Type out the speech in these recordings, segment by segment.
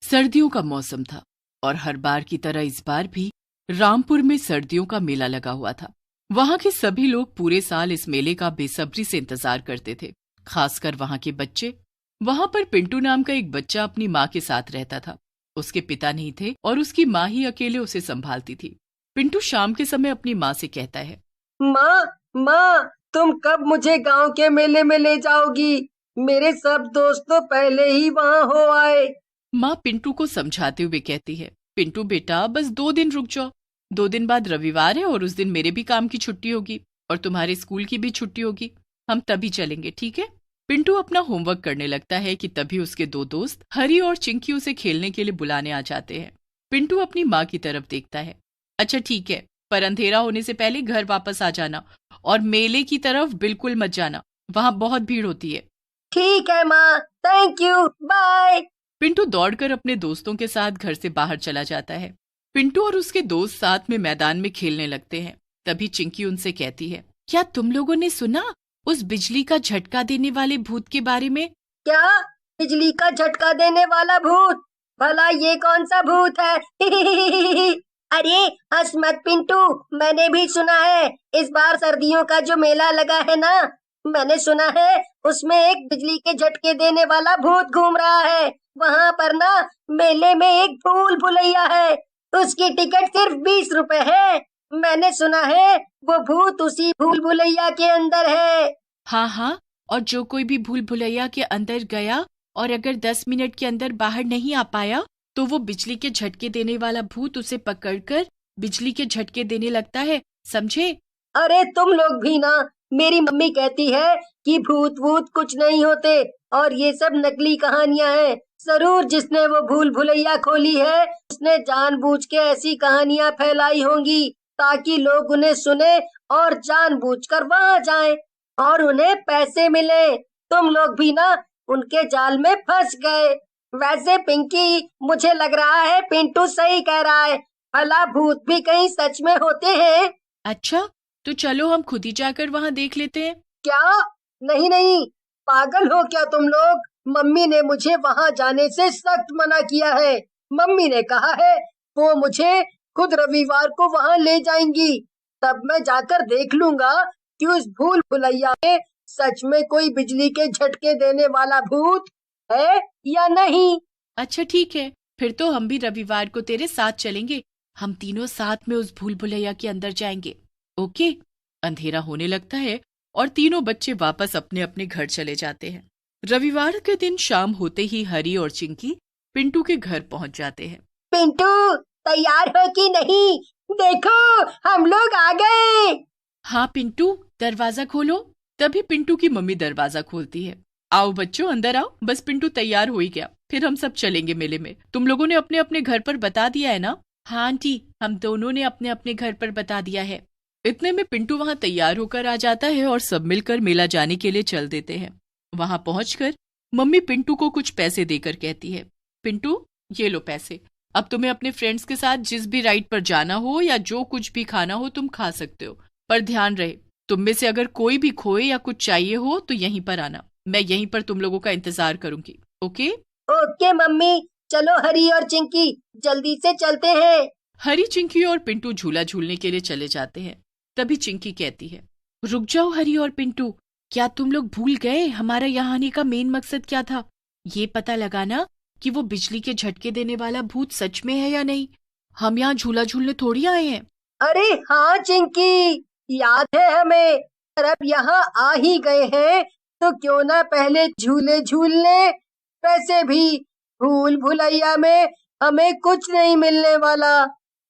सर्दियों का मौसम था और हर बार की तरह इस बार भी रामपुर में सर्दियों का मेला लगा हुआ था। वहां के सभी लोग पूरे साल इस मेले का बेसब्री से इंतजार करते थे, खासकर वहां के बच्चे। वहां पर पिंटू नाम का एक बच्चा अपनी माँ के साथ रहता था। उसके पिता नहीं थे और उसकी माँ ही अकेले उसे संभालती थी। पिंटू शाम के समय अपनी माँ से कहता है, माँ माँ, तुम कब मुझे गांव के मेले में ले जाओगी? मेरे सब दोस्त तो पहले ही वहां हो आए। माँ पिंटू को समझाते हुए कहती है, पिंटू बेटा बस 2 दिन रुक जाओ। 2 दिन बाद रविवार है और उस दिन मेरे भी काम की छुट्टी होगी और तुम्हारे स्कूल की भी छुट्टी होगी। हम तभी चलेंगे, ठीक है? पिंटू अपना होमवर्क करने लगता है कि तभी उसके 2 दोस्त हरी और चिंकी उसे खेलने के लिए बुलाने आ जाते हैं। पिंटू अपनी माँ की तरफ देखता है। अच्छा ठीक है, पर अंधेरा होने से पहले घर वापस आ जाना और मेले की तरफ बिल्कुल मत जाना, वहां बहुत भीड़ होती है। ठीक है माँ, थैंक यू, बाय। पिंटू दौड़कर अपने दोस्तों के साथ घर से बाहर चला जाता है। पिंटू और उसके दोस्त साथ में मैदान में खेलने लगते हैं। तभी चिंकी उनसे कहती है, क्या तुम लोगों ने सुना उस बिजली का झटका देने वाले भूत के बारे में? क्या? बिजली का झटका देने वाला भूत? भला ये कौन सा भूत है? अरे हंस मत पिंटू, मैंने भी सुना है। इस बार सर्दियों का जो मेला लगा है ना, मैंने सुना है उसमें एक बिजली के झटके देने वाला भूत घूम रहा है। वहां पर ना मेले में एक भूल भुलैया है, उसकी टिकट सिर्फ 20 रुपए है। मैंने सुना है वो भूत उसी भूल भुलैया के अंदर है। हाँ हाँ, और जो कोई भी भूल भुलैया के अंदर गया और अगर 10 मिनट के अंदर बाहर नहीं आ पाया तो वो बिजली के झटके देने वाला भूत उसे पकड़कर बिजली के झटके देने लगता है, समझे? अरे तुम लोग भी ना, मेरी मम्मी कहती है कि भूत वूत कुछ नहीं होते और ये सब नकली कहानियां हैं। जरूर जिसने वो भूल भुलैया खोली है उसने जानबूझ के ऐसी कहानियां फैलाई होंगी ताकि लोग उन्हें सुने और जानबूझकर वहां जाएं और उन्हें पैसे मिले। तुम लोग भी ना उनके जाल में फंस गए। वैसे पिंकी, मुझे लग रहा है पिंटू सही कह रहा है। भला भूत भी कहीं सच में होते हैं? अच्छा, तो चलो हम खुद ही जाकर वहां देख लेते हैं। क्या? नहीं नहीं, पागल हो क्या तुम लोग? मम्मी ने मुझे वहां जाने से सख्त मना किया है। मम्मी ने कहा है वो मुझे खुद रविवार को वहां ले जाएंगी, तब मैं जाकर देख लूंगा कि उस भूल भुलैया में सच में कोई बिजली के झटके देने वाला भूत है या नहीं। अच्छा ठीक है, फिर तो हम भी रविवार को तेरे साथ चलेंगे। हम तीनों साथ में उस भूल भुलैया के अंदर जाएंगे, ओके? अंधेरा होने लगता है और तीनों बच्चे वापस अपने अपने घर चले जाते हैं। रविवार के दिन शाम होते ही हरी और चिंकी पिंटू के घर पहुंच जाते हैं। पिंटू, तैयार हो कि नहीं? देखो, हम लोग आ गए। हाँ पिंटू, दरवाजा खोलो। तभी पिंटू की मम्मी दरवाजा खोलती है। आओ बच्चों, अंदर आओ, बस पिंटू तैयार हो ही गया, फिर हम सब चलेंगे मेले में। तुम लोगों ने अपने अपने घर पर बता दिया है ना? हाँ आंटी, हम दोनों ने अपने अपने घर पर बता दिया है। इतने में पिंटू वहां तैयार होकर आ जाता है और सब मिलकर मेला जाने के लिए चल देते हैं। वहां पहुंचकर मम्मी पिंटू को कुछ पैसे देकर कहती है, पिंटू ये लो पैसे। अब तुम्हें अपने फ्रेंड्स के साथ जिस भी राइड पर जाना हो या जो कुछ भी खाना हो तुम खा सकते हो, पर ध्यान रहे तुम में से अगर कोई भी खोए या कुछ चाहिए हो तो यहीं पर आना। मैं यहीं पर तुम लोगों का इंतजार करूंगी, ओके? ओके मम्मी, चलो हरी और चिंकी, जल्दी से चलते हैं। हरी, चिंकी और पिंटू झूला झूलने के लिए चले जाते हैं। तभी चिंकी कहती है, रुक जाओ हरी और पिंटू, क्या तुम लोग भूल गए हमारा यहाँ आने का मेन मकसद क्या था? ये पता लगाना कि वो बिजली के झटके देने वाला भूत सच में है या नहीं। हम यहाँ झूला झूलने थोड़ी आए हैं। अरे हाँ चिंकी, याद है हमें। पर अब यहाँ आ ही गए हैं तो क्यों ना पहले झूले झूल लें। वैसे भी भूल भुलैया में हमें कुछ नहीं मिलने वाला।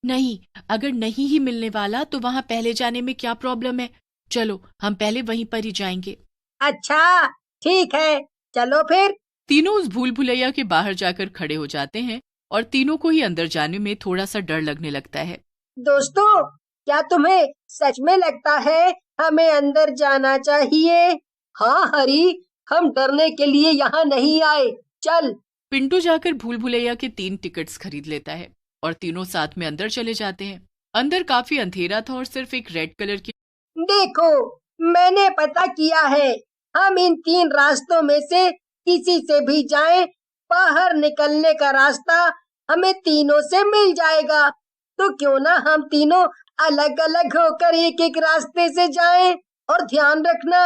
नहीं, अगर नहीं ही मिलने वाला तो वहां पहले जाने में क्या प्रॉब्लम है? चलो हम पहले वहीं पर ही जाएंगे। अच्छा ठीक है, चलो फिर। तीनों उस भूल भुलैया के बाहर जाकर खड़े हो जाते हैं और तीनों को ही अंदर जाने में थोड़ा सा डर लगने लगता है। दोस्तों, क्या तुम्हें सच में लगता है हमें अंदर जाना चाहिए? हाँ हरी, हम डरने के लिए यहाँ नहीं आए, चल। पिंटू जाकर भूल भुलैया के 3 टिकट्स खरीद लेता है और तीनों साथ में अंदर चले जाते हैं। अंदर काफी अंधेरा था और सिर्फ एक रेड कलर की। देखो, मैंने पता किया है। हम इन 3 रास्तों में से किसी से भी जाएं बाहर निकलने का रास्ता हमें तीनों से मिल जाएगा। तो क्यों ना हम तीनों अलग अलग होकर एक एक रास्ते से जाएं। और ध्यान रखना,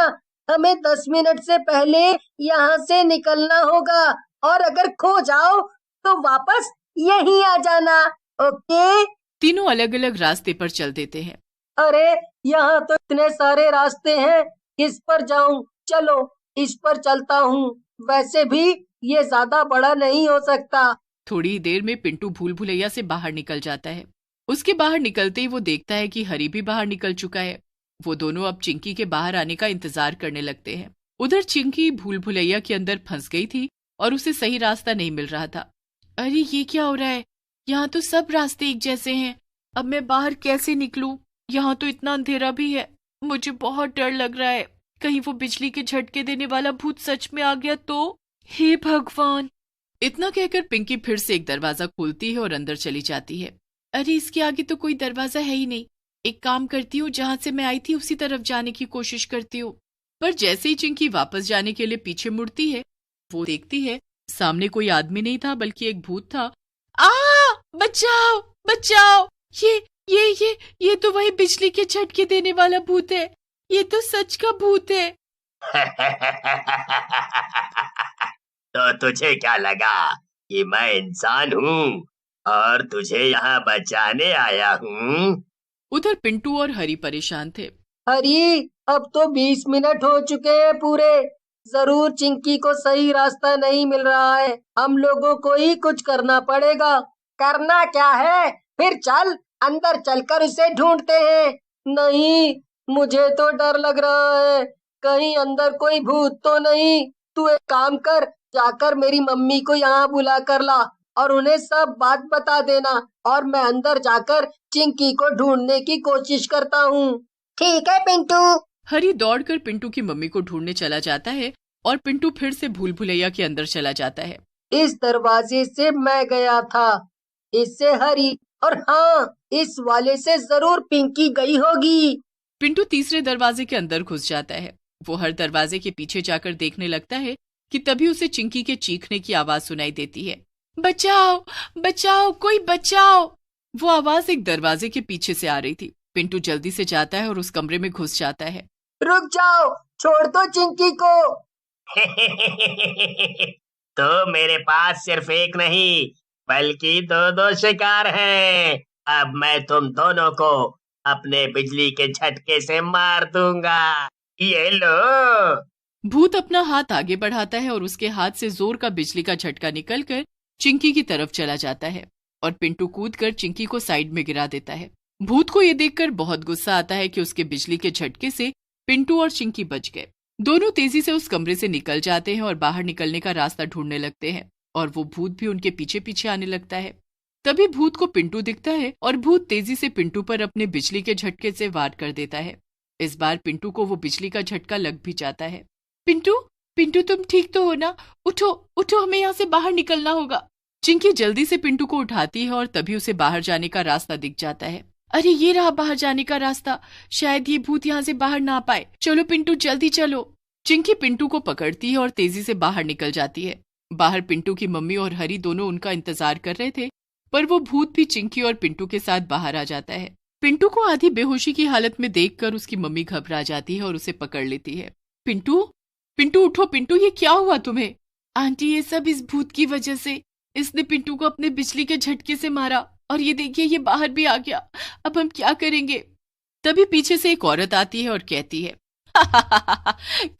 हमें 10 मिनट से पहले यहाँ से निकलना होगा। और अगर खो जाओ तो वापस यहीं आ जाना। ओके? तीनों अलग अलग रास्ते पर चल देते हैं। अरे यहाँ तो इतने सारे रास्ते हैं, किस पर जाऊं? चलो इस पर चलता हूँ। वैसे भी ये ज्यादा बड़ा नहीं हो सकता। थोड़ी देर में पिंटू भूल भुलैया से बाहर निकल जाता है। उसके बाहर निकलते ही वो देखता है कि हरी भी बाहर निकल चुका है। वो दोनों अब चिंकी के बाहर आने का इंतजार करने लगते हैं। उधर चिंकी भूल भुलैया के अंदर फंस गई थी और उसे सही रास्ता नहीं मिल रहा था। अरे ये क्या हो रहा है? यहाँ तो सब रास्ते एक जैसे हैं। अब मैं बाहर कैसे निकलूं? यहाँ तो इतना अंधेरा भी है। मुझे बहुत डर लग रहा है। कहीं वो बिजली के झटके देने वाला भूत सच में आ गया तो? हे भगवान! इतना कहकर पिंकी फिर से एक दरवाजा खोलती है और अंदर चली जाती है। अरे इसके आगे तो कोई दरवाजा है ही नहीं। एक काम करती हूँ, जहां से मैं आई थी उसी तरफ जाने की कोशिश करती हूँ। पर जैसे ही चिंकी वापस जाने के लिए पीछे मुड़ती है, वो देखती है सामने कोई आदमी नहीं था बल्कि एक भूत था। आ! बचाओ! बचाओ! ये तो वही बिजली के झटके देने वाला भूत है। ये तो सच का भूत है। तो तुझे क्या लगा कि मैं इंसान हूँ और तुझे यहाँ बचाने आया हूँ? उधर पिंटू और हरी परेशान थे। हरी, अब तो 20 मिनट हो चुके हैं पूरे। जरूर चिंकी को सही रास्ता नहीं मिल रहा है। हम लोगों को ही कुछ करना पड़ेगा। करना क्या है? फिर चल अंदर चलकर उसे ढूंढते हैं। नहीं, मुझे तो डर लग रहा है। कहीं अंदर कोई भूत तो नहीं। तू एक काम कर, जाकर मेरी मम्मी को यहाँ बुला कर ला और उन्हें सब बात बता देना। और मैं अंदर जाकर चिंकी को ढूंढने की कोशिश करता हूँ। ठीक है पिंटू। हरी दौड़कर पिंटू की मम्मी को ढूंढने चला जाता है और पिंटू फिर से भूल भुलैया के अंदर चला जाता है। इस दरवाजे से मैं गया था, इससे हरी, और हाँ, इस वाले से जरूर पिंकी गई होगी। पिंटू तीसरे दरवाजे के अंदर घुस जाता है। वो हर दरवाजे के पीछे जाकर देखने लगता है कि तभी उसे चिंकी के चीखने की आवाज सुनाई देती है। बचाओ! बचाओ! कोई बचाओ! वो आवाज एक दरवाजे के पीछे से आ रही थी। पिंटू जल्दी से जाता है और उस कमरे में घुस जाता है। रुक जाओ, छोड़ दो चिंकी को। तो मेरे पास सिर्फ एक नहीं बल्कि दो दो शिकार हैं। अब मैं तुम दोनों को अपने बिजली के झटके से मार दूंगा। ये लो। भूत अपना हाथ आगे बढ़ाता है और उसके हाथ से जोर का बिजली का झटका निकलकर चिंकी की तरफ चला जाता है और पिंटू कूदकर चिंकी को साइड में गिरा देता है। भूत को ये देखकर बहुत गुस्सा आता है कि उसके बिजली के झटके से पिंटू और चिंकी बच गए। दोनों तेजी से उस कमरे से निकल जाते हैं और बाहर निकलने का रास्ता ढूंढने लगते हैं और वो भूत भी उनके पीछे पीछे आने लगता है। तभी भूत को पिंटू दिखता है और भूत तेजी से पिंटू पर अपने बिजली के झटके से वार कर देता है। इस बार पिंटू को वो बिजली का झटका लग भी जाता है। पिंटू, पिंटू तुम ठीक तो हो ना? उठो, उठो, हमें यहाँ से बाहर निकलना होगा। चिंकी जल्दी से पिंटू को उठाती है और तभी उसे बाहर जाने का रास्ता दिख जाता है। अरे ये रहा बाहर जाने का रास्ता। शायद ये भूत यहाँ से बाहर ना पाए। चलो पिंटू, जल्दी चलो। चिंकी पिंटू को पकड़ती है और तेजी से बाहर निकल जाती है। बाहर पिंटू की मम्मी और हरी दोनों उनका इंतजार कर रहे थे, पर वो भूत भी चिंकी और पिंटू के साथ बाहर आ जाता है। पिंटू को आधी बेहोशी की हालत में देखकर उसकी मम्मी घबरा जाती है और उसे पकड़ लेती है। पिंटू, पिंटू उठो। पिंटू, ये क्या हुआ तुम्हें? आंटी, ये सब इस भूत की वजह से। इसने पिंटू को अपने बिजली के झटके से मारा और ये देखिए ये बाहर भी आ गया। अब हम क्या करेंगे? तभी पीछे से एक औरत आती है और कहती है,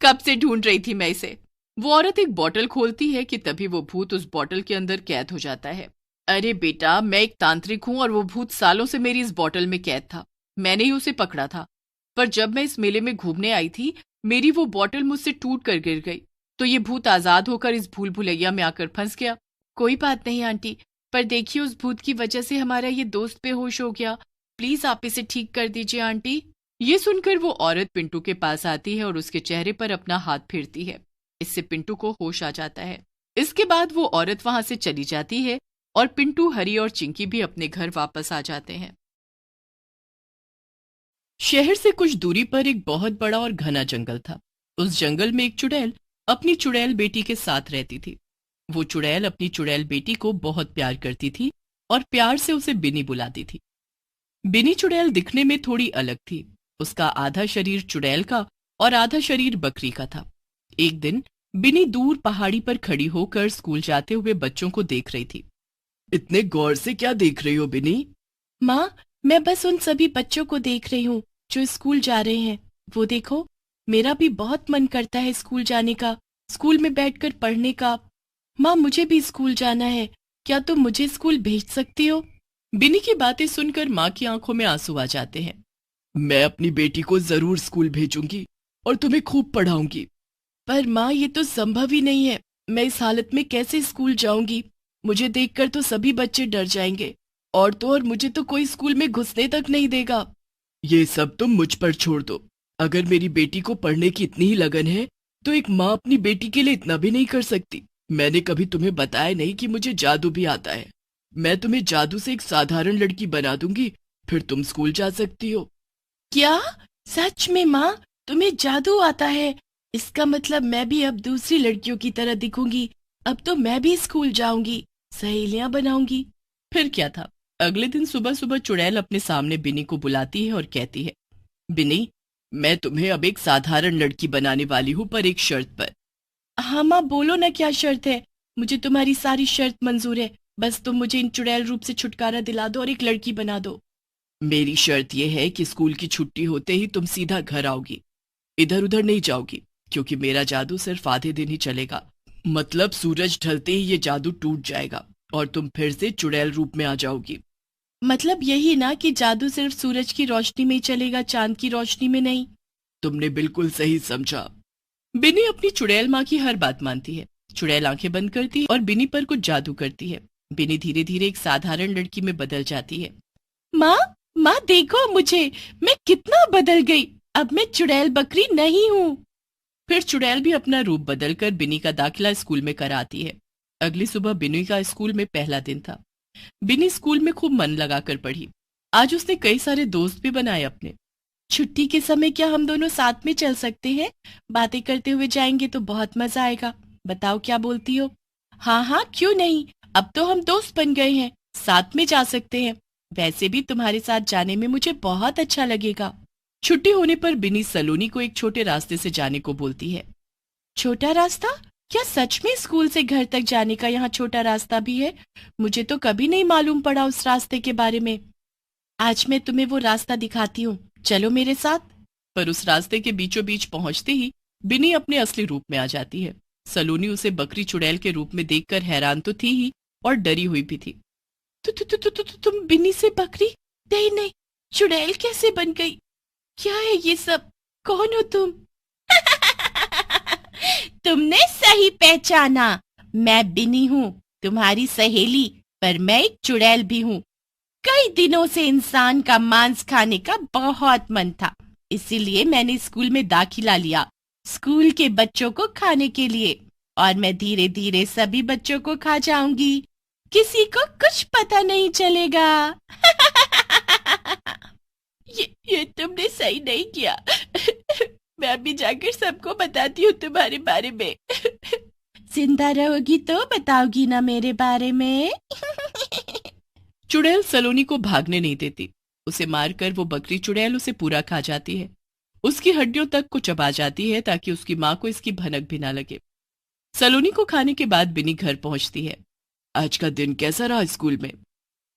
कब से ढूंढ रही थी मैं इसे। वो औरत एक बोतल खोलती है कि तभी वो भूत उस बोतल के अंदर कैद हो जाता है। अरे बेटा, मैं एक तांत्रिक हूँ और वो भूत सालों से मेरी इस बोतल में कैद था। मैंने ही उसे पकड़ा था, पर जब मैं इस मेले में घूमने आई थी, मेरी वो बोतल मुझसे टूट कर गिर गई, तो ये भूत आजाद होकर इस भूल भुलैया में आकर फंस गया। कोई बात नहीं आंटी, पर देखिए उस भूत की वजह से हमारा ये दोस्त बेहोश हो गया। प्लीज आप इसे ठीक कर दीजिए आंटी। ये सुनकर वो औरत पिंटू के पास आती है और उसके चेहरे पर अपना हाथ फेरती है। इससे पिंटू को होश आ जाता है। इसके बाद वो औरत वहां से चली जाती है और पिंटू, हरी और चिंकी भी अपने घर वापस आ जाते हैं। शहर से कुछ दूरी पर एक बहुत बड़ा और घना जंगल था। उस जंगल में एक चुड़ैल अपनी चुड़ैल बेटी के साथ रहती थी। वो चुड़ैल अपनी चुड़ैल बेटी को बहुत प्यार करती थी और प्यार से उसे बिनी बुलाती थी। बिनी चुड़ैल दिखने में थोड़ी अलग थी। उसका आधा शरीर चुड़ैल का और आधा शरीर बकरी का था। एक दिन बिनी दूर पहाड़ी पर खड़ी होकर स्कूल जाते हुए बच्चों को देख रही थी। इतने गौर से क्या देख रही हो बिनी? माँ, मैं बस उन सभी बच्चों को देख रही हूँ जो स्कूल जा रहे हैं। वो देखो, मेरा भी बहुत मन करता है स्कूल जाने का, स्कूल में बैठकर पढ़ने का। माँ, मुझे भी स्कूल जाना है, क्या तुम मुझे स्कूल भेज सकती हो? बिनी की बातें सुनकर माँ की आंखों में आंसू आ जाते हैं। मैं अपनी बेटी को जरूर स्कूल भेजूंगी और तुम्हें खूब पढ़ाऊंगी। पर माँ, ये तो संभव ही नहीं है। मैं इस हालत में कैसे स्कूल जाऊंगी? मुझे देखकर तो सभी बच्चे डर जाएंगे और तो और मुझे तो कोई स्कूल में घुसने तक नहीं देगा। ये सब तुम मुझ पर छोड़ दो। अगर मेरी बेटी को पढ़ने की इतनी ही लगन है तो एक माँ अपनी बेटी के लिए इतना भी नहीं कर सकती। मैंने कभी तुम्हें बताया नहीं कि मुझे जादू भी आता है। मैं तुम्हें जादू से एक साधारण लड़की बना दूंगी, फिर तुम स्कूल जा सकती हो। क्या? सच में माँ, तुम्हें जादू आता है? इसका मतलब मैं भी अब दूसरी लड़कियों की तरह दिखूंगी। अब तो मैं भी स्कूल जाऊंगी, सहेलियां बनाऊंगी। फिर क्या था, अगले दिन सुबह सुबह चुड़ैल अपने सामने बिनी को बुलाती है और कहती है, बिनी, मैं तुम्हें अब एक साधारण लड़की बनाने वाली हूँ, पर एक शर्त पर। हाँ माँ, बोलो ना, क्या शर्त है? मुझे तुम्हारी सारी शर्त मंजूर है, बस तुम मुझे इन चुड़ैल रूप से छुटकारा दिला दो और एक लड़की बना दो। मेरी शर्त यह है कि स्कूल की छुट्टी होते ही तुम सीधा घर आओगी, इधर उधर नहीं जाओगी, क्योंकि मेरा जादू सिर्फ आधे दिन ही चलेगा। मतलब सूरज ढलते ही ये जादू टूट जाएगा और तुम फिर से चुड़ैल रूप में आ जाओगी। मतलब यही ना कि जादू सिर्फ सूरज की रोशनी में ही चलेगा, चांद की रोशनी में नहीं? तुमने बिल्कुल सही समझा। बिनी अपनी चुड़ैल माँ की हर बात मानती है। चुड़ैल आंखें बंद करती है और बिनी पर कुछ जादू करती है। बिनी धीरे धीरे एक साधारण लड़की में बदल जाती है। माँ, माँ देखो मुझे, मैं कितना बदल गई। अब मैं चुड़ैल बकरी नहीं हूँ। फिर चुड़ैल भी अपना रूप बदलकर बिनी का दाखिला स्कूल में कराती है। अगली सुबह बिनी का स्कूल में पहला दिन था। बिनी स्कूल में खूब मन लगाकर पढ़ी। आज उसने कई सारे दोस्त भी बनाए अपने। छुट्टी के समय क्या हम दोनों साथ में चल सकते हैं? बातें करते हुए जाएंगे तो बहुत मजा आएगा। बताओ क्या बोलती हो? हाँ हाँ, क्यों नहीं, अब तो हम दोस्त बन गए हैं, साथ में जा सकते हैं। वैसे भी तुम्हारे साथ जाने में मुझे बहुत अच्छा लगेगा। छुट्टी होने पर बिनी सलोनी को एक छोटे रास्ते से जाने को बोलती है। छोटा रास्ता? क्या सच में स्कूल से घर तक जाने का यहाँ छोटा रास्ता भी है? मुझे तो कभी नहीं मालूम पड़ा उस रास्ते के बारे में। आज मैं तुम्हें वो रास्ता दिखाती हूँ, चलो मेरे साथ। पर उस रास्ते के बीचों बीच पहुंचते ही बिनी अपने असली रूप में आ जाती है। सलोनी उसे बकरी चुड़ैल के रूप में देखकर हैरान तो थी ही और डरी हुई भी थी। तुम बिनी से बकरी? नहीं नहीं, चुड़ैल कैसे बन गई? क्या है ये सब? कौन हो तुम? तुमने सही पहचाना, मैं बिनी हूँ, तुम्हारी सहेली, पर मैं एक चुड़ैल भी हूँ। कई दिनों से इंसान का मांस खाने का बहुत मन था, इसीलिए मैंने स्कूल में दाखिला लिया, स्कूल के बच्चों को खाने के लिए। और मैं धीरे धीरे सभी बच्चों को खा जाऊंगी, किसी को कुछ पता नहीं चलेगा। ये तुमने सही नहीं किया। मैं अभी जाकर सबको बताती हूँ तुम्हारे बारे में। जिंदा रहोगी तो बताओगी ना मेरे बारे में? चुड़ैल सलोनी को भागने नहीं देती। उसे मारकर वो बकरी चुड़ैल उसे पूरा खा जाती है। उसकी हड्डियों तक को चबा जाती है ताकि उसकी माँ को इसकी भनक भी ना लगे। सलोनी को खाने के बाद बिनी घर पहुंचती है। आज का दिन कैसा रहा स्कूल में?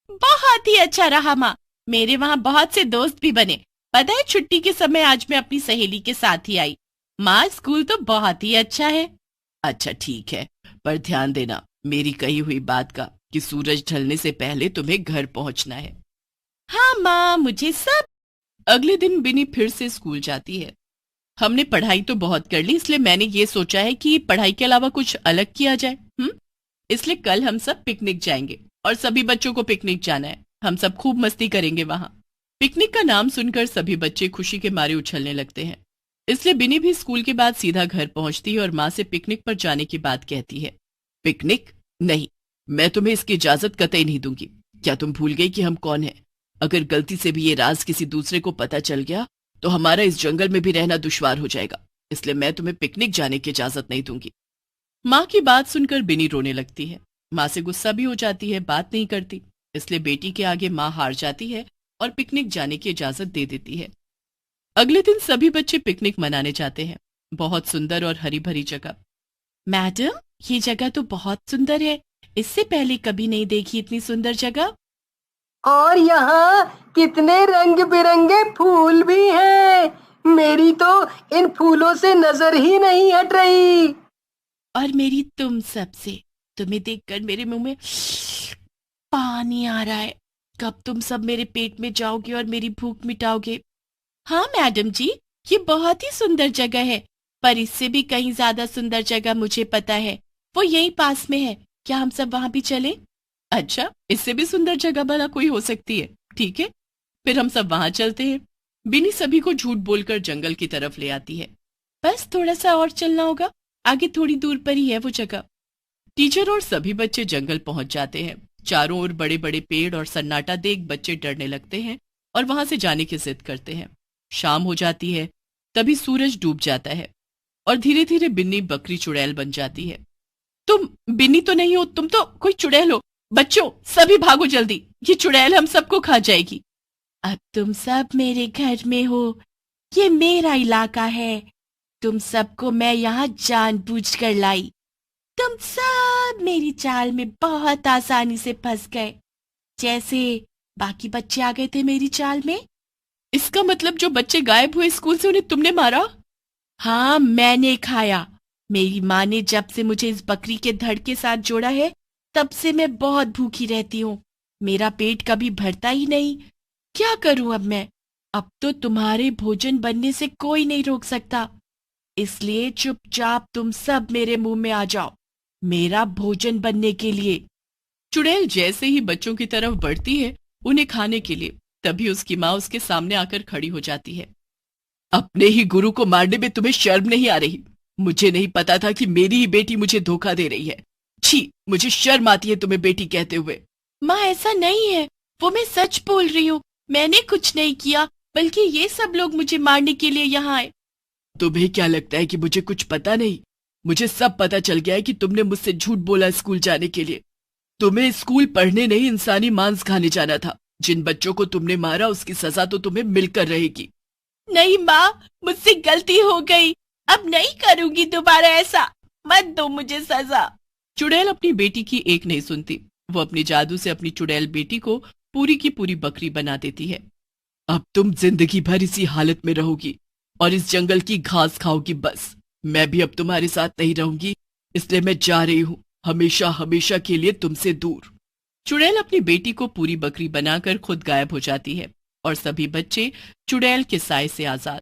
बहुत ही अच्छा रहा माँ, मेरे वहाँ बहुत से दोस्त भी बने। पता है, छुट्टी के समय आज मैं अपनी सहेली के साथ ही आई। माँ, स्कूल तो बहुत ही अच्छा है। अच्छा ठीक है, पर ध्यान देना मेरी कही हुई बात का कि सूरज ढलने से पहले तुम्हें घर पहुंचना है। हाँ माँ, मुझे सब। अगले दिन बिनी फिर से स्कूल जाती है। हमने पढ़ाई तो बहुत कर ली, इसलिए मैंने ये सोचा है कि पढ़ाई के अलावा कुछ अलग किया जाए। इसलिए कल हम सब पिकनिक जाएंगे और सभी बच्चों को पिकनिक जाना है। हम सब खूब मस्ती करेंगे वहां। पिकनिक का नाम सुनकर सभी बच्चे खुशी के मारे उछलने लगते हैं। इसलिए बिनी भी स्कूल के बाद सीधा घर पहुंचती है और माँ से पिकनिक पर जाने की बात कहती है। पिकनिक? नहीं, मैं तुम्हें इसकी इजाजत कतई नहीं दूंगी। क्या तुम भूल गई कि हम कौन हैं? अगर गलती से भी ये राज किसी दूसरे को पता चल गया तो हमारा इस जंगल में भी रहना दुश्वार हो जाएगा। इसलिए मैं तुम्हें पिकनिक जाने की इजाजत नहीं दूंगी। माँ की बात सुनकर बिनी रोने लगती है। माँ से गुस्सा भी हो जाती है, बात नहीं करती। इसलिए बेटी के आगे माँ हार जाती है और पिकनिक जाने की इजाजत दे देती है। अगले दिन सभी बच्चे पिकनिक मनाने जाते हैं। बहुत सुंदर और हरी भरी जगह। मैडम, ये जगह तो बहुत सुंदर है। इससे पहले कभी नहीं देखी इतनी सुंदर जगह। और यहाँ कितने रंग बिरंगे फूल भी हैं। मेरी तो इन फूलों से नजर ही नहीं हट रही। और मेरी तुम सबसे, तुम्हें देखकर मेरे मुंह में पानी आ रहा है। कब तुम सब मेरे पेट में जाओगे और मेरी भूख मिटाओगे। हाँ मैडम जी, ये बहुत ही सुंदर जगह है, पर इससे भी कहीं ज्यादा सुंदर जगह मुझे पता है। वो यहीं पास में है। क्या हम सब वहां भी चलें? अच्छा, इससे भी सुंदर जगह भला कोई हो सकती है? ठीक है, फिर हम सब वहां चलते हैं। बिनी सभी को झूठ बोलकर जंगल की तरफ ले आती है। बस थोड़ा सा और चलना होगा, आगे थोड़ी दूर पर ही है वो जगह। टीचर और सभी बच्चे जंगल पहुंच जाते हैं। चारों ओर बड़े बड़े पेड़ और सन्नाटा देख बच्चे डरने लगते हैं और वहां से जाने की जिद करते हैं। शाम हो जाती है, तभी सूरज डूब जाता है और धीरे धीरे बिन्नी बकरी चुड़ैल बन जाती है। तुम बिन्नी तो नहीं हो, तुम तो कोई चुड़ैल हो। बच्चों, सभी भागो जल्दी, ये चुड़ैल हम सबको खा जाएगी। अब तुम सब मेरे घर में हो, ये मेरा इलाका है। तुम सबको मैं यहाँ जानबूझकर लाई। तुम सब मेरी चाल में बहुत आसानी से फंस गए, जैसे बाकी बच्चे आ गए थे मेरी चाल में। इसका मतलब जो बच्चे गायब हुए स्कूल से, उन्हें तुमने मारा? हाँ, मैंने खाया। मेरी माँ ने जब से मुझे इस बकरी के धड़ के साथ जोड़ा है, तब से मैं बहुत भूखी रहती हूँ। मेरा पेट कभी भरता ही नहीं। क्या करूं अब मैं? अब तो तुम्हारे भोजन बनने से कोई नहीं रोक सकता, इसलिए चुपचाप तुम सब मेरे मुंह में आ जाओ, मेरा भोजन बनने के लिए। चुड़ैल जैसे ही बच्चों की तरफ बढ़ती है उन्हें खाने के लिए, तभी उसकी माँ उसके सामने आकर खड़ी हो जाती है। अपने ही गुरु को मारने में तुम्हें शर्म नहीं आ रही? मुझे नहीं पता था कि मेरी ही बेटी मुझे धोखा दे रही है। छी, मुझे शर्म आती है तुम्हें बेटी कहते हुए। माँ, ऐसा नहीं है, वो मैं सच बोल रही हूँ। मैंने कुछ नहीं किया, बल्कि ये सब लोग मुझे मारने के लिए यहाँ आए। तुम्हें क्या लगता है कि मुझे कुछ पता नहीं? मुझे सब पता चल गया है कि तुमने मुझसे झूठ बोला स्कूल जाने के लिए। तुम्हें स्कूल पढ़ने नहीं, इंसानी मांस खाने जाना था। जिन बच्चों को तुमने मारा उसकी सजा तो तुम्हें मिलकर रहेगी। नहीं माँ, मुझसे गलती हो गई, अब नहीं करूंगी दोबारा ऐसा। मत दो मुझे सजा। चुड़ैल अपनी बेटी की एक नहीं सुनती। वो अपनी जादू से अपनी चुड़ैल बेटी को पूरी की पूरी बकरी बना देती है। अब तुम जिंदगी भर इसी हालत में रहोगी और इस जंगल की घास खाओगी। बस मैं भी अब तुम्हारे साथ नहीं रहूंगी, इसलिए मैं जा रही हूँ, हमेशा हमेशा के लिए तुमसे दूर। चुड़ैल अपनी बेटी को पूरी बकरी बनाकर खुद गायब हो जाती है और सभी बच्चे चुड़ैल के साए से आजाद।